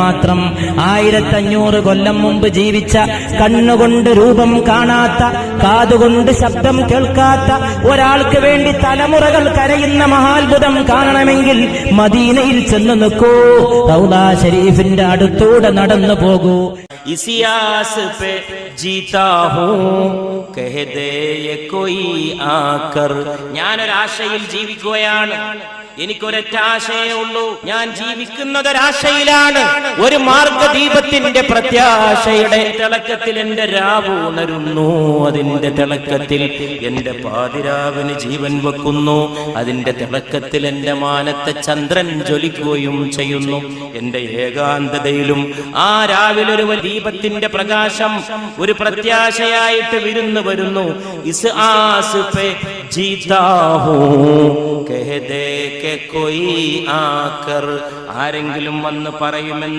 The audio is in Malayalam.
മാത്രം 1500 കൊല്ലം മുമ്പ് ജീവിച്ച, കണ്ണുകൊണ്ട് രൂപം കാണാത്ത, കാതുകൊണ്ട് ശബ്ദം കേൾക്കാത്ത ഒരാൾക്ക് വേണ്ടി തലമുറകൾ കരയുന്ന മഹാത്ഭുതം കാണണമെങ്കിൽ മദീനയിൽ ചെന്ന് നിൽക്കൂ, റൗള ശരീഫിന്റെ അടുത്തൂടെ നടന്നു പോകൂ. ഇസിയാസ് പേ ജീതാ ഹൂ കഹ ദേ യേ കോയി ആകർ. ഞാനൊരാശയിൽ ജീവിക്കുകയാണ്, എനിക്കൊരൊറ്റ ആശയേ ഉള്ളൂ, ഞാൻ ജീവിക്കുന്നതൊരാശയിലാണ്. ഒരു മാർഗദീപത്തിന്റെ പ്രത്യാശയുടെ തിളക്കത്തിൽ എന്റെ രാവ് ഉണരുന്നു, അതിന്റെ തിളക്കത്തിൽ എന്റെ പാതിരാവിന് ജീവൻ വെക്കുന്നു, അതിന്റെ തിളക്കത്തിൽ എന്റെ മാനത്തെ ചന്ദ്രൻ ജ്വലിക്കുകയും ചെയ്യുന്നു. എന്റെ ഏകാന്തതയിലും ആ രാവിലെ ഒരു ദീപത്തിന്റെ പ്രകാശം ഒരു പ്രത്യാശയായിട്ട് വിരുന്നു വരുന്നു. ഇസ് ആസ് പേ ജീതാ ഹൂ കഹ ദേ കെ കോയി ആകർ. ആരെങ്കിലും വന്ന് പറയുമെന്ന്